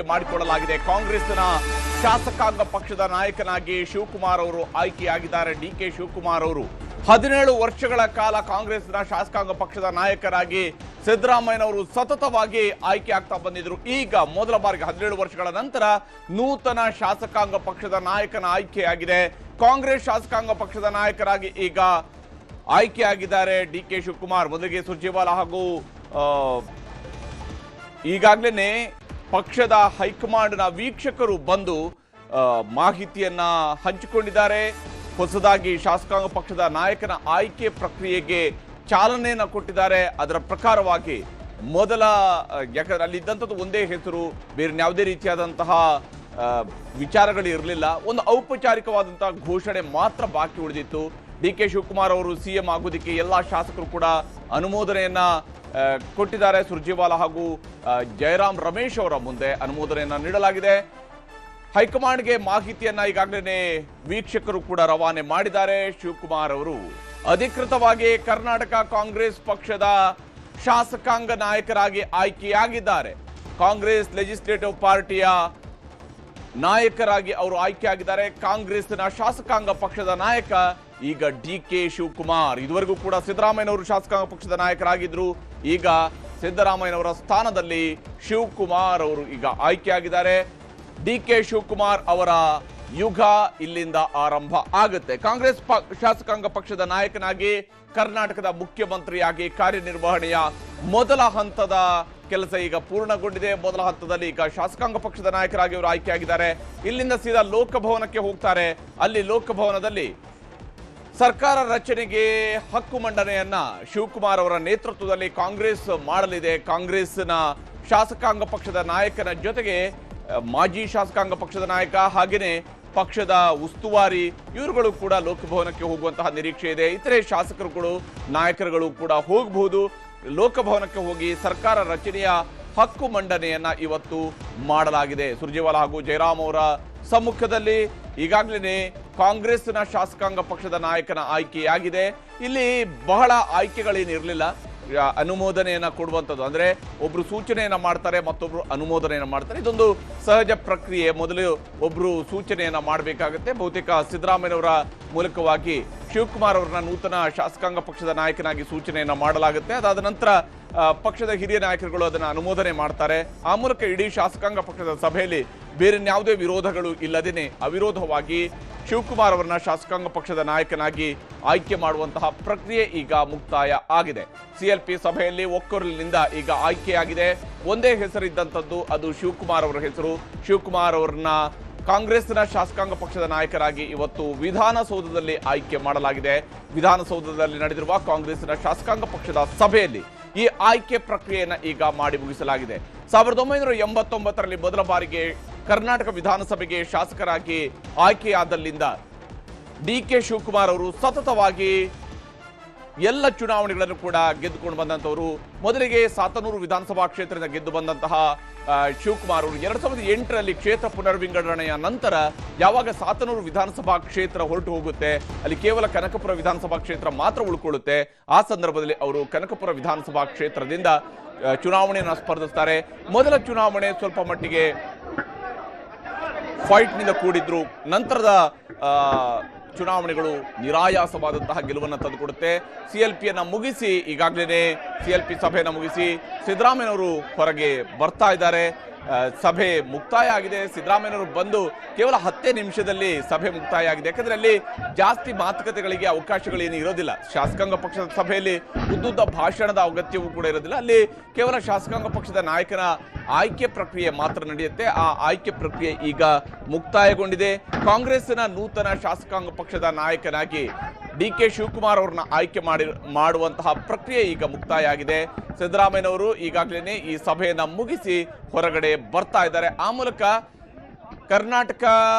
ಮಾಡಿಕೊಳ್ಳಲಾಗಿದೆ. ಕಾಂಗ್ರೆಸ್ನ ಶಾಸಕಾಂಗ ಪಕ್ಷದ ನಾಯಕನಾಗಿ ಶಿವಕುಮಾರ್ ಅವರು ಆಯ್ಕೆಯಾಗಿದ್ದಾರೆ. ಡಿಕೆ ಶಿವಕುಮಾರ್ ಅವರು 17 ವರ್ಷಗಳ ಕಾಲ ಕಾಂಗ್ರೆಸ್ನ ಶಾಸಕಾಂಗ ಪಕ್ಷದ ನಾಯಕರಾಗಿ ಸಿದ್ದರಾಮಯ್ಯನವರು ಸತತವಾಗಿ ಆಯ್ಕೆ ಆಗ್ತಾ ಬಂದಿದ್ರು. ಈಗ ಮೊದಲ ಬಾರಿಗೆ 17 ವರ್ಷಗಳ ನಂತರ ನೂತನ ಶಾಸಕಾಂಗ ಪಕ್ಷದ ನಾಯಕನ ಆಯ್ಕೆಯಾಗಿದೆ. ಕಾಂಗ್ರೆಸ್ ಶಾಸಕಾಂಗ ಪಕ್ಷದ ನಾಯಕರಾಗಿ ಈಗ ಆಯ್ಕೆಯಾಗಿದ್ದಾರೆ ಡಿಕೆ ಶಿವಕುಮಾರ್. ಮೊದಲಿಗೆ ಸುರ್ಜೇವಾಲಾ ಹಾಗೂ ಈಗಾಗಲೇ ಪಕ್ಷದ ಹೈಕಮಾಂಡ್ನ ವೀಕ್ಷಕರು ಬಂದು ಮಾಹಿತಿಯನ್ನ ಹಂಚಿಕೊಂಡಿದ್ದಾರೆ. ಹೊಸದಾಗಿ ಶಾಸಕಾಂಗ ಪಕ್ಷದ ನಾಯಕನ ಆಯ್ಕೆ ಪ್ರಕ್ರಿಯೆಗೆ ಚಾಲನೆಯನ್ನ ಕೊಟ್ಟಿದ್ದಾರೆ. ಅದರ ಪ್ರಕಾರವಾಗಿ ಮೊದಲ ಯಾಕಂದ್ರೆ ಅಲ್ಲಿ ಇದ್ದಂಥದ್ದು ಒಂದೇ ಹೆಸರು, ಬೇರೆ ಯಾವುದೇ ರೀತಿಯಾದಂತಹ ವಿಚಾರಗಳು ಇರಲಿಲ್ಲ. ಒಂದು ಔಪಚಾರಿಕವಾದಂತಹ ಘೋಷಣೆ ಮಾತ್ರ ಬಾಕಿ ಉಳಿದಿತ್ತು. ಡಿಕೆ ಶಿವಕುಮಾರ್ ಅವರು ಸಿಎಂ ಆಗೋದಕ್ಕೆ ಎಲ್ಲ ಶಾಸಕರು ಕೂಡ ಅನುಮೋದನೆಯನ್ನ ಕೊಟ್ಟಿದ್ದಾರೆ. ಸುರ್ಜೇವಾಲಾ ಹಾಗೂ ಜಯರಾಮ್ ರಮೇಶ್ ಅವರ ಮುಂದೆ ಅನುಮೋದನೆಯನ್ನ ನೀಡಲಾಗಿದೆ. ಹೈಕಮಾಂಡ್ಗೆ ಮಾಹಿತಿಯನ್ನ ಈಗಾಗಲೇ ವೀಕ್ಷಕರು ಕೂಡ ರವಾನೆ ಮಾಡಿದ್ದಾರೆ. ಶಿವಕುಮಾರ್ ಅವರು ಅಧಿಕೃತವಾಗಿ ಕರ್ನಾಟಕ ಕಾಂಗ್ರೆಸ್ ಪಕ್ಷದ ಶಾಸಕಾಂಗ ನಾಯಕರಾಗಿ ಆಯ್ಕೆಯಾಗಿದ್ದಾರೆ. ಕಾಂಗ್ರೆಸ್ ಲೆಜಿಸ್ಲೇಟಿವ್ ಪಾರ್ಟಿಯ ನಾಯಕರಾಗಿ ಅವರು ಆಯ್ಕೆಯಾಗಿದ್ದಾರೆ. ಕಾಂಗ್ರೆಸ್ನ ಶಾಸಕಾಂಗ ಪಕ್ಷದ ನಾಯಕ ಈಗ ಡಿಕೆ ಶಿವಕುಮಾರ್. ಇದುವರೆಗೂ ಕೂಡ ಸಿದ್ದರಾಮಯ್ಯನವರು ಶಾಸಕಾಂಗ ಪಕ್ಷದ ನಾಯಕರಾಗಿದ್ರು. ಈಗ ಸಿದ್ದರಾಮಯ್ಯನವರ ಸ್ಥಾನದಲ್ಲಿ ಶಿವಕುಮಾರ್ ಅವರು ಈಗ ಆಯ್ಕೆಯಾಗಿದ್ದಾರೆ. ಡಿಕೆ ಶಿವಕುಮಾರ್ ಅವರ ಯುಗ ಇಲ್ಲಿಂದ ಆರಂಭ ಆಗುತ್ತೆ. ಕಾಂಗ್ರೆಸ್ ಶಾಸಕಾಂಗ ಪಕ್ಷದ ನಾಯಕನಾಗಿ ಕರ್ನಾಟಕದ ಮುಖ್ಯಮಂತ್ರಿಯಾಗಿ ಕಾರ್ಯನಿರ್ವಹಣೆಯ ಮೊದಲ ಹಂತದ ಕೆಲಸ ಈಗ ಪೂರ್ಣಗೊಂಡಿದೆ. ಮೊದಲ ಹಂತದಲ್ಲಿ ಈಗ ಶಾಸಕಾಂಗ ಪಕ್ಷದ ನಾಯಕರಾಗಿ ಅವರು ಆಯ್ಕೆಯಾಗಿದ್ದಾರೆ. ಇಲ್ಲಿಂದ ಸೀದಾ ಲೋಕಭವನಕ್ಕೆ ಹೋಗ್ತಾರೆ. ಅಲ್ಲಿ ಲೋಕಭವನದಲ್ಲಿ ಸರ್ಕಾರ ರಚನೆಗೆ ಹಕ್ಕು ಮಂಡನೆಯನ್ನ ಶಿವಕುಮಾರ್ ಅವರ ನೇತೃತ್ವದಲ್ಲಿ ಕಾಂಗ್ರೆಸ್ ಮಾಡಲಿದೆ. ಕಾಂಗ್ರೆಸ್ನ ಶಾಸಕಾಂಗ ಪಕ್ಷದ ನಾಯಕನ ಜೊತೆಗೆ ಮಾಜಿ ಶಾಸಕಾಂಗ ಪಕ್ಷದ ನಾಯಕ ಹಾಗೇನೆ ಪಕ್ಷದ ಉಸ್ತುವಾರಿ ಇವರುಗಳು ಕೂಡ ಲೋಕಭವನಕ್ಕೆ ಹೋಗುವಂತಹ ನಿರೀಕ್ಷೆ ಇದೆ. ಇತರೆ ಶಾಸಕರುಗಳು ನಾಯಕರುಗಳು ಕೂಡ ಹೋಗಬಹುದು. ಲೋಕಭವನಕ್ಕೆ ಹೋಗಿ ಸರ್ಕಾರ ರಚನೆಯ ಹಕ್ಕು ಮಂಡನೆಯನ್ನ ಇವತ್ತು ಮಾಡಲಾಗಿದೆ. ಸುರ್ಜೇವಾಲಾ ಹಾಗೂ ಜಯರಾಮ್ ಅವರ ಸಮ್ಮುಖದಲ್ಲಿ ಈಗಾಗಲೇ ಕಾಂಗ್ರೆಸ್ನ ಶಾಸಕಾಂಗ ಪಕ್ಷದ ನಾಯಕನ ಆಯ್ಕೆಯಾಗಿದೆ. ಇಲ್ಲಿ ಬಹಳ ಆಯ್ಕೆಗಳೇನಿರಲಿಲ್ಲ. ಅನುಮೋದನೆಯನ್ನ ಕೊಡುವಂಥದ್ದು ಅಂದ್ರೆ ಒಬ್ರು ಸೂಚನೆಯನ್ನ ಮಾಡ್ತಾರೆ, ಮತ್ತೊಬ್ರು ಅನುಮೋದನೆಯನ್ನ ಮಾಡ್ತಾರೆ. ಇದೊಂದು ಸಹಜ ಪ್ರಕ್ರಿಯೆ. ಮೊದಲು ಒಬ್ರು ಸೂಚನೆಯನ್ನ ಮಾಡಬೇಕಾಗುತ್ತೆ. ಬಹುತೇಕ ಸಿದ್ದರಾಮಯ್ಯನವರ ಮೂಲಕವಾಗಿ ಶಿವಕುಮಾರ್ ಅವರನ್ನ ನೂತನ ಶಾಸಕಾಂಗ ಪಕ್ಷದ ನಾಯಕನಾಗಿ ಸೂಚನೆಯನ್ನ ಮಾಡಲಾಗುತ್ತೆ. ಅದಾದ ನಂತರ ಪಕ್ಷದ ಹಿರಿಯ ನಾಯಕರುಗಳು ಅದನ್ನು ಅನುಮೋದನೆ ಮಾಡ್ತಾರೆ. ಆ ಮೂಲಕ ಇಡೀ ಶಾಸಕಾಂಗ ಪಕ್ಷದ ಸಭೆಯಲ್ಲಿ ಬೇರೆ ಯಾವುದೇ ವಿರೋಧಗಳು ಇಲ್ಲದೇನೆ ಅವಿರೋಧವಾಗಿ ಶಿವಕುಮಾರ್ ಅವರನ್ನ ಶಾಸಕಾಂಗ ಪಕ್ಷದ ನಾಯಕನಾಗಿ ಆಯ್ಕೆ ಮಾಡುವಂತಹ ಪ್ರಕ್ರಿಯೆ ಈಗ ಮುಕ್ತಾಯ ಆಗಿದೆ. ಸಿಎಲ್ಪಿ ಸಭೆಯಲ್ಲಿ ಒಕ್ಕೊರಲಿನಿಂದ ಈಗ ಆಯ್ಕೆಯಾಗಿದೆ. ಒಂದೇ ಹೆಸರಿದ್ದಂಥದ್ದು, ಅದು ಶಿವಕುಮಾರ್ ಅವರ ಹೆಸರು. ಶಿವಕುಮಾರ್ ಅವರನ್ನ ಕಾಂಗ್ರೆಸ್ನ ಶಾಸಕಾಂಗ ಪಕ್ಷದ ನಾಯಕರಾಗಿ ಇವತ್ತು ವಿಧಾನಸೌಧದಲ್ಲಿ ಆಯ್ಕೆ ಮಾಡಲಾಗಿದೆ. ವಿಧಾನಸೌಧದಲ್ಲಿ ನಡೆದಿರುವ ಕಾಂಗ್ರೆಸ್ನ ಶಾಸಕಾಂಗ ಪಕ್ಷದ ಸಭೆಯಲ್ಲಿ ಈ ಆಯ್ಕೆ ಪ್ರಕ್ರಿಯೆಯನ್ನು ಈಗ ಮಾಡಿ ಮುಗಿಸಲಾಗಿದೆ. 1989ರಲ್ಲಿ ಮೊದಲ ಬಾರಿಗೆ ಕರ್ನಾಟಕ ವಿಧಾನಸಭೆಗೆ ಶಾಸಕರಾಗಿ ಆಯ್ಕೆಯಾದಲ್ಲಿಂದ ಡಿಕೆ ಶಿವಕುಮಾರ್ ಅವರು ಸತತವಾಗಿ ಎಲ್ಲ ಚುನಾವಣೆಗಳನ್ನು ಕೂಡ ಗೆದ್ದುಕೊಂಡು ಬಂದಂತವರು. ಮೊದಲಿಗೆ ಸಾತನೂರು ವಿಧಾನಸಭಾ ಕ್ಷೇತ್ರದಿಂದ ಗೆದ್ದು ಬಂದಂತಹ ಶಿವಕುಮಾರ್ ಅವರು 2008ರಲ್ಲಿ ಕ್ಷೇತ್ರ ಪುನರ್ವಿಂಗಡಣೆಯ ನಂತರ ಯಾವಾಗ ಸಾತನೂರು ವಿಧಾನಸಭಾ ಕ್ಷೇತ್ರ ಹೊರಟು ಹೋಗುತ್ತೆ, ಅಲ್ಲಿ ಕೇವಲ ಕನಕಪುರ ವಿಧಾನಸಭಾ ಕ್ಷೇತ್ರ ಮಾತ್ರ ಉಳ್ಕೊಳ್ಳುತ್ತೆ. ಆ ಸಂದರ್ಭದಲ್ಲಿ ಅವರು ಕನಕಪುರ ವಿಧಾನಸಭಾ ಕ್ಷೇತ್ರದಿಂದ ಚುನಾವಣೆಯನ್ನು ಸ್ಪರ್ಧಿಸ್ತಾರೆ. ಮೊದಲ ಚುನಾವಣೆ ಸ್ವಲ್ಪ ಮಟ್ಟಿಗೆ ಫೈಟ್ನಿಂದ ಕೂಡಿದ್ರು. ನಂತರದ ಚುನಾವಣೆಗಳು ನಿರಾಯಾಸವಾದಂತಹ ಗೆಲುವನ್ನು ತಂದುಕೊಡುತ್ತೆ. ಸಿಎಲ್ಪಿಯನ್ನ ಮುಗಿಸಿ ಈಗಾಗಲೇ ಸಿಎಲ್ಪಿ ಸಭೆಯನ್ನು ಮುಗಿಸಿ ಸಿದ್ದರಾಮಯ್ಯನವರು ಹೊರಗೆ ಬರ್ತಾ ಇದ್ದಾರೆ. ಸಭೆ ಮುಕ್ತಾಯ ಆಗಿದೆ. ಸಿದ್ದರಾಮಯ್ಯನವರು ಬಂದು ಕೇವಲ 10 ನಿಮಿಷದಲ್ಲಿ ಸಭೆ ಮುಕ್ತಾಯ ಆಗಿದೆ. ಯಾಕಂದ್ರೆ ಅಲ್ಲಿ ಜಾಸ್ತಿ ಮಾತುಕತೆಗಳಿಗೆ ಅವಕಾಶಗಳೇನು ಇರೋದಿಲ್ಲ. ಶಾಸಕಾಂಗ ಪಕ್ಷದ ಸಭೆಯಲ್ಲಿ ಉದ್ದುದ್ದ ಭಾಷಣದ ಅಗತ್ಯವೂ ಕೂಡ ಇರೋದಿಲ್ಲ. ಅಲ್ಲಿ ಕೇವಲ ಶಾಸಕಾಂಗ ಪಕ್ಷದ ನಾಯಕನ ಆಯ್ಕೆ ಪ್ರಕ್ರಿಯೆ ಮಾತ್ರ ನಡೆಯುತ್ತೆ. ಆ ಆಯ್ಕೆ ಪ್ರಕ್ರಿಯೆ ಈಗ ಮುಕ್ತಾಯಗೊಂಡಿದೆ. ಕಾಂಗ್ರೆಸ್ನ ನೂತನ ಶಾಸಕಾಂಗ ಪಕ್ಷದ ನಾಯಕನಾಗಿ ಡಿಕೆ ಶಿವಕುಮಾರ್ ಅವರನ್ನ ಆಯ್ಕೆ ಮಾಡುವಂತಹ ಪ್ರಕ್ರಿಯೆ ಈಗ ಮುಕ್ತಾಯ ಆಗಿದೆ. ಸಿದ್ದರಾಮಯ್ಯನವರು ಈಗಾಗಲೇ ಈ ಸಭೆಯನ್ನ ಮುಗಿಸಿ ಹೊರಗಡೆ ಬರ್ತಾ ಇದ್ದಾರೆ. ಆ ಮೂಲಕ ಕರ್ನಾಟಕ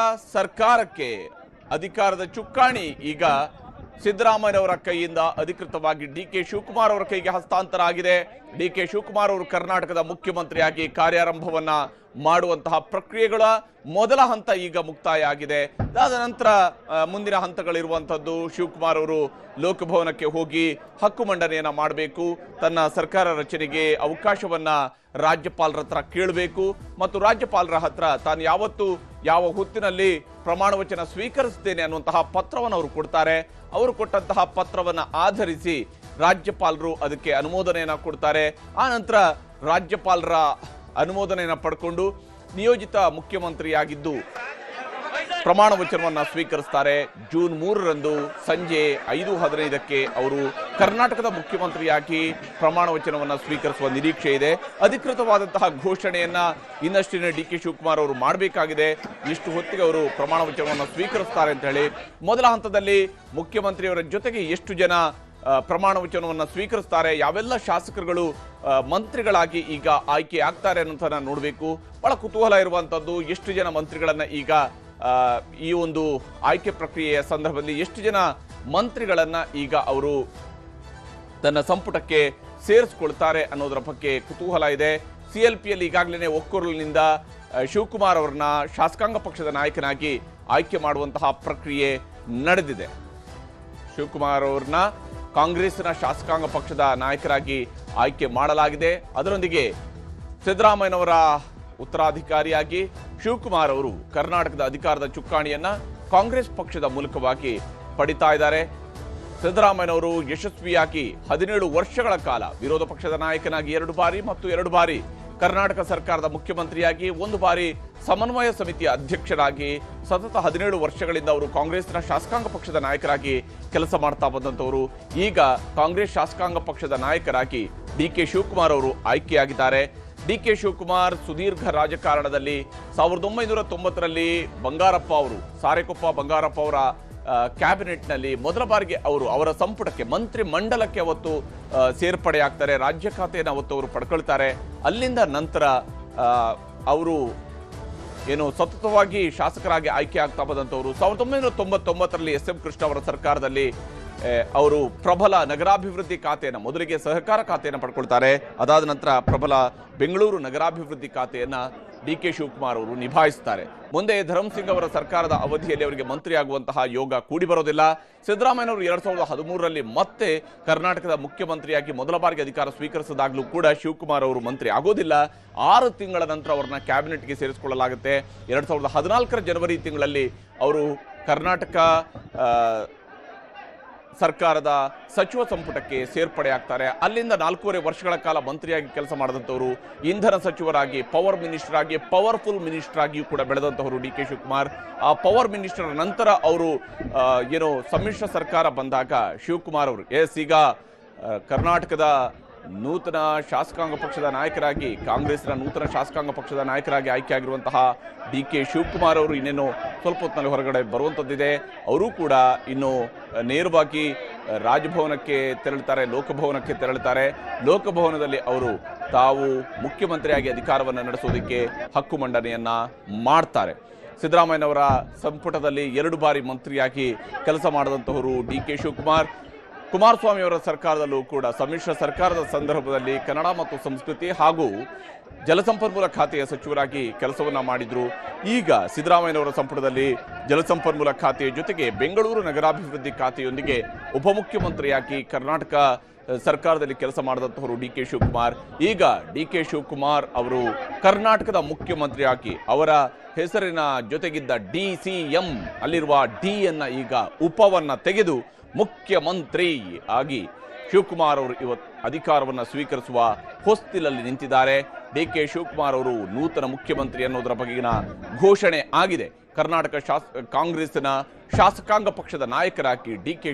ಸರ್ಕಾರಕ್ಕೆ ಅಧಿಕಾರದ ಚುಕ್ಕಾಣಿ ಈಗ ಸಿದ್ದರಾಮಯ್ಯನವರ ಕೈಯಿಂದ ಅಧಿಕೃತವಾಗಿ ಡಿಕೆ ಶಿವಕುಮಾರ್ ಅವರ ಕೈಗೆ ಹಸ್ತಾಂತರ ಆಗಿದೆ. ಡಿಕೆ ಶಿವಕುಮಾರ್ ಅವರು ಕರ್ನಾಟಕದ ಮುಖ್ಯಮಂತ್ರಿಯಾಗಿ ಕಾರ್ಯಾರಂಭವನ್ನ ಮಾಡುವಂತಹ ಪ್ರಕ್ರಿಯೆಗಳ ಮೊದಲ ಹಂತ ಈಗ ಮುಕ್ತಾಯ ಆಗಿದೆ. ಅದಾದ ನಂತರ ಮುಂದಿನ ಹಂತಗಳಿರುವಂಥದ್ದು ಶಿವಕುಮಾರ್ ಅವರು ಲೋಕಭವನಕ್ಕೆ ಹೋಗಿ ಹಕ್ಕು ಮಂಡನೆಯನ್ನ ಮಾಡಬೇಕು, ತನ್ನ ಸರ್ಕಾರ ರಚನೆಗೆ ಅವಕಾಶವನ್ನ ರಾಜ್ಯಪಾಲರ ಹತ್ರ ಕೇಳಬೇಕು ಮತ್ತು ರಾಜ್ಯಪಾಲರ ಹತ್ರ ತಾನು ಯಾವತ್ತು ಯಾವ ಹೊತ್ತಿನಲ್ಲಿ ಪ್ರಮಾಣ ವಚನ ಸ್ವೀಕರಿಸುತ್ತೇನೆ ಅನ್ನುವಂತಹ ಪತ್ರವನ್ನು ಅವರು ಕೊಡ್ತಾರೆ. ಅವರು ಕೊಟ್ಟಂತಹ ಪತ್ರವನ್ನು ಆಧರಿಸಿ ರಾಜ್ಯಪಾಲರು ಅದಕ್ಕೆ ಅನುಮೋದನೆಯನ್ನ ಕೊಡ್ತಾರೆ. ಆ ನಂತರ ರಾಜ್ಯಪಾಲರ ಅನುಮೋದನೆಯನ್ನ ಪಡ್ಕೊಂಡು ನಿಯೋಜಿತ ಮುಖ್ಯಮಂತ್ರಿಯಾಗಿದ್ದು ಪ್ರಮಾಣ ವಚನವನ್ನ ಸ್ವೀಕರಿಸ್ತಾರೆ. ಜೂನ್ 3ರಂದು ಸಂಜೆ 5:15ಕ್ಕೆ ಅವರು ಕರ್ನಾಟಕದ ಮುಖ್ಯಮಂತ್ರಿಯಾಗಿ ಪ್ರಮಾಣ ವಚನವನ್ನ ಸ್ವೀಕರಿಸುವ ನಿರೀಕ್ಷೆ ಇದೆ. ಅಧಿಕೃತವಾದಂತಹ ಘೋಷಣೆಯನ್ನ ಇನ್ನಷ್ಟಿನ ಡಿ ಕೆ ಶಿವಕುಮಾರ್ ಅವರು ಮಾಡಬೇಕಾಗಿದೆ. ಇಷ್ಟು ಹೊತ್ತಿಗೆ ಅವರು ಪ್ರಮಾಣ ವಚನವನ್ನು ಸ್ವೀಕರಿಸ್ತಾರೆ ಅಂತ ಹೇಳಿ ಮೊದಲ ಹಂತದಲ್ಲಿ ಮುಖ್ಯಮಂತ್ರಿಯವರ ಜೊತೆಗೆ ಎಷ್ಟು ಜನ ಪ್ರಮಾಣ ವಚನವನ್ನು ಸ್ವೀಕರಿಸ್ತಾರೆ, ಯಾವೆಲ್ಲ ಶಾಸಕರುಗಳು ಮಂತ್ರಿಗಳಾಗಿ ಈಗ ಆಯ್ಕೆ ಆಗ್ತಾರೆ ಅನ್ನೋದನ್ನ ನೋಡಬೇಕು. ಬಹಳ ಕುತೂಹಲ ಇರುವಂತದ್ದು ಎಷ್ಟು ಜನ ಮಂತ್ರಿಗಳನ್ನ ಈಗ ಈ ಒಂದು ಆಯ್ಕೆ ಪ್ರಕ್ರಿಯೆಯ ಸಂದರ್ಭದಲ್ಲಿ ಎಷ್ಟು ಜನ ಮಂತ್ರಿಗಳನ್ನ ಈಗ ಅವರು ತನ್ನ ಸಂಪುಟಕ್ಕೆ ಸೇರಿಸಿಕೊಳ್ತಾರೆ ಅನ್ನೋದರ ಬಗ್ಗೆ ಕುತೂಹಲ ಇದೆ. ಸಿಎಲ್ಪಿಯಲ್ಲಿ ಈಗಾಗಲೇ ಒಕ್ಕೊರಲಿನಿಂದ ಶಿವಕುಮಾರ್ ಅವರನ್ನ ಶಾಸಕಾಂಗ ಪಕ್ಷದ ನಾಯಕನಾಗಿ ಆಯ್ಕೆ ಮಾಡುವಂತಹ ಪ್ರಕ್ರಿಯೆ ನಡೆದಿದೆ. ಶಿವಕುಮಾರ್ ಅವರನ್ನ ಕಾಂಗ್ರೆಸ್ನ ಶಾಸಕಾಂಗ ಪಕ್ಷದ ನಾಯಕರಾಗಿ ಆಯ್ಕೆ ಮಾಡಲಾಗಿದೆ. ಅದರೊಂದಿಗೆ ಸಿದ್ದರಾಮಯ್ಯನವರ ಉತ್ತರಾಧಿಕಾರಿಯಾಗಿ ಶಿವಕುಮಾರ್ ಅವರು ಕರ್ನಾಟಕದ ಅಧಿಕಾರದ ಚುಕ್ಕಾಣಿಯನ್ನ ಕಾಂಗ್ರೆಸ್ ಪಕ್ಷದ ಮೂಲಕವಾಗಿ ಪಡಿತಾ ಇದ್ದಾರೆ. ಸಿದ್ದರಾಮಯ್ಯನವರು ಯಶಸ್ವಿಯಾಗಿ 17 ವರ್ಷಗಳ ಕಾಲ ವಿರೋಧ ಪಕ್ಷದ ನಾಯಕನಾಗಿ 2 ಬಾರಿ ಮತ್ತು 2 ಬಾರಿ ಕರ್ನಾಟಕ ಸರ್ಕಾರದ ಮುಖ್ಯಮಂತ್ರಿಯಾಗಿ 1 ಬಾರಿ ಸಮನ್ವಯ ಸಮಿತಿಯ ಅಧ್ಯಕ್ಷರಾಗಿ ಸತತ 17 ವರ್ಷಗಳಿಂದ ಅವರು ಕಾಂಗ್ರೆಸ್ನ ಶಾಸಕಾಂಗ ಪಕ್ಷದ ನಾಯಕರಾಗಿ ಕೆಲಸ ಮಾಡ್ತಾ ಬಂದಂತವರು ಈಗ ಕಾಂಗ್ರೆಸ್ ಶಾಸಕಾಂಗ ಪಕ್ಷದ ನಾಯಕರಾಗಿ ಡಿ ಕೆ ಶಿವಕುಮಾರ್ ಅವರು ಆಯ್ಕೆಯಾಗಿದ್ದಾರೆ. ಡಿ ಕೆ ಶಿವಕುಮಾರ್ ಸುದೀರ್ಘ ರಾಜಕಾರಣದಲ್ಲಿ 1990ರಲ್ಲಿ ಬಂಗಾರಪ್ಪ ಅವರು ಸಾರೆಕೊಪ್ಪ ಬಂಗಾರಪ್ಪ ಅವರ ಕ್ಯಾಬಿನೆಟ್ನಲ್ಲಿ ಮೊದಲ ಬಾರಿಗೆ ಅವರು ಅವರ ಸಂಪುಟಕ್ಕೆ ಮಂತ್ರಿ ಮಂಡಲಕ್ಕೆ ಅವತ್ತು ಸೇರ್ಪಡೆಯಾಗ್ತಾರೆ. ರಾಜ್ಯ ಖಾತೆಯನ್ನು ಅವತ್ತು ಅವರು ಪಡ್ಕೊಳ್ತಾರೆ. ಅಲ್ಲಿಂದ ನಂತರ ಅವರು ಏನು ಸತತವಾಗಿ ಶಾಸಕರಾಗಿ ಆಯ್ಕೆ ಆಗ್ತಾ ಬಂದಂಥವರು 1999ರಲ್ಲಿ ಎಸ್ ಎಂ ಕೃಷ್ಣ ಅವರ ಸರ್ಕಾರದಲ್ಲಿ ಅವರು ಪ್ರಬಲ ನಗರಾಭಿವೃದ್ಧಿ ಖಾತೆಯನ್ನು ಮೊದಲಿಗೆ ಸಹಕಾರ ಖಾತೆಯನ್ನು ಪಡ್ಕೊಳ್ತಾರೆ. ಅದಾದ ನಂತರ ಪ್ರಬಲ ಬೆಂಗಳೂರು ನಗರಾಭಿವೃದ್ಧಿ ಖಾತೆಯನ್ನ ಡಿ ಕೆ ಶಿವಕುಮಾರ್ ಅವರು ನಿಭಾಯಿಸುತ್ತಾರೆ. ಮುಂದೆ ಧರ್ಮಸಿಂಗ್ ಅವರ ಸರ್ಕಾರದ ಅವಧಿಯಲ್ಲಿ ಅವರಿಗೆ ಮಂತ್ರಿ ಆಗುವಂತಹ ಯೋಗ ಕೂಡಿ ಬರೋದಿಲ್ಲ. ಸಿದ್ದರಾಮಯ್ಯನವರು 2013ರಲ್ಲಿ ಮತ್ತೆ ಕರ್ನಾಟಕದ ಮುಖ್ಯಮಂತ್ರಿಯಾಗಿ ಮೊದಲ ಬಾರಿಗೆ ಅಧಿಕಾರ ಸ್ವೀಕರಿಸಿದಾಗಲೂ ಕೂಡ ಶಿವಕುಮಾರ್ ಅವರು ಮಂತ್ರಿ ಆಗೋದಿಲ್ಲ. 6 ತಿಂಗಳ ನಂತರ ಅವರನ್ನ ಕ್ಯಾಬಿನೆಟ್ಗೆ ಸೇರಿಸಿಕೊಳ್ಳಲಾಗುತ್ತೆ. 2014ರ ಜನವರಿ ತಿಂಗಳಲ್ಲಿ ಅವರು ಕರ್ನಾಟಕ ಸರ್ಕಾರದ ಸಚಿವ ಸಂಪುಟಕ್ಕೆ ಸೇರ್ಪಡೆ ಆಗ್ತಾರೆ. ಅಲ್ಲಿಂದ 4.5 ವರ್ಷಗಳ ಕಾಲ ಮಂತ್ರಿಯಾಗಿ ಕೆಲಸ ಮಾಡಿದಂಥವರು, ಇಂಧನ ಸಚಿವರಾಗಿ, ಪವರ್ ಮಿನಿಸ್ಟರ್ ಆಗಿ, ಪವರ್ಫುಲ್ ಮಿನಿಸ್ಟರ್ ಆಗಿಯೂ ಕೂಡ ಬೆಳೆದಂಥವರು ಡಿ ಕೆ ಶಿವಕುಮಾರ್. ಆ ಪವರ್ ಮಿನಿಸ್ಟರ್ ನಂತರ ಅವರು ಏನು ಸಮ್ಮಿಶ್ರ ಸರ್ಕಾರ ಬಂದಾಗ ಶಿವಕುಮಾರ್ ಅವರು ಈಗ ಕರ್ನಾಟಕದ ನೂತನ ಶಾಸಕಾಂಗ ಪಕ್ಷದ ನಾಯಕರಾಗಿ ಕಾಂಗ್ರೆಸ್ನ ನೂತನ ಶಾಸಕಾಂಗ ಪಕ್ಷದ ನಾಯಕರಾಗಿ ಆಯ್ಕೆ ಆಗಿರುವಂತಹ ಡಿ ಕೆ ಶಿವಕುಮಾರ್ ಅವರು ಇನ್ನೇನು ಸ್ವಲ್ಪ ಹೊತ್ತಿನಲ್ಲಿ ಹೊರಗಡೆ ಬರುವಂಥದ್ದಿದೆ. ಅವರು ಕೂಡ ಇನ್ನು ನೇರವಾಗಿ ರಾಜಭವನಕ್ಕೆ ತೆರಳುತ್ತಾರೆ, ಲೋಕಭವನಕ್ಕೆ ತೆರಳುತ್ತಾರೆ. ಲೋಕಭವನದಲ್ಲಿ ಅವರು ತಾವು ಮುಖ್ಯಮಂತ್ರಿಯಾಗಿ ಅಧಿಕಾರವನ್ನು ನಡೆಸೋದಕ್ಕೆ ಹಕ್ಕು ಮಂಡನೆಯನ್ನ ಮಾಡ್ತಾರೆ. ಸಿದ್ದರಾಮಯ್ಯನವರ ಸಂಪುಟದಲ್ಲಿ 2 ಬಾರಿ ಮಂತ್ರಿಯಾಗಿ ಕೆಲಸ ಮಾಡಿದಂತಹವರು ಡಿ ಕೆ ಶಿವಕುಮಾರ್. ಕುಮಾರಸ್ವಾಮಿ ಅವರ ಸರ್ಕಾರದಲ್ಲೂ ಕೂಡ ಸಮ್ಮಿಶ್ರ ಸರ್ಕಾರದ ಸಂದರ್ಭದಲ್ಲಿ ಕನ್ನಡ ಮತ್ತು ಸಂಸ್ಕೃತಿ ಹಾಗೂ ಜಲಸಂಪನ್ಮೂಲ ಖಾತೆಯ ಸಚಿವರಾಗಿ ಕೆಲಸವನ್ನ ಮಾಡಿದ್ರು. ಈಗ ಸಿದ್ದರಾಮಯ್ಯನವರ ಸಂಪುಟದಲ್ಲಿ ಜಲಸಂಪನ್ಮೂಲ ಖಾತೆಯ ಜೊತೆಗೆ ಬೆಂಗಳೂರು ನಗರಾಭಿವೃದ್ಧಿ ಖಾತೆಯೊಂದಿಗೆ ಉಪಮುಖ್ಯಮಂತ್ರಿಯಾಗಿ ಕರ್ನಾಟಕ ಸರ್ಕಾರದಲ್ಲಿ ಕೆಲಸ ಮಾಡಿದಂತಹವರು ಡಿ ಕೆ ಶಿವಕುಮಾರ್. ಈಗ ಡಿ ಕೆ ಶಿವಕುಮಾರ್ ಅವರು ಕರ್ನಾಟಕದ ಮುಖ್ಯಮಂತ್ರಿಯಾಗಿ ಅವರ ಹೆಸರಿನ ಜೊತೆಗಿದ್ದ DCM ಅಲ್ಲಿರುವ ಡಿ ಅನ್ನ ಈಗ ಉಪವನ್ನ ತೆಗೆದು ಮುಖ್ಯಮಂತ್ರಿ ಆಗಿ ಶಿವಕುಮಾರ್ ಅವರು ಇವತ್ತು ಅಧಿಕಾರವನ್ನು ಸ್ವೀಕರಿಸುವ ಹೊಸ್ತಿಲಲ್ಲಿ ನಿಂತಿದ್ದಾರೆ. ಡಿ ಕೆ ಶಿವಕುಮಾರ್ ಅವರು ನೂತನ ಮುಖ್ಯಮಂತ್ರಿ ಅನ್ನೋದರ ಬಗೆಗಿನ ಘೋಷಣೆ ಆಗಿದೆ. ಕರ್ನಾಟಕ ಕಾಂಗ್ರೆಸ್ನ ಶಾಸಕಾಂಗ ಪಕ್ಷದ ನಾಯಕರಾಗಿ ಡಿ ಕೆ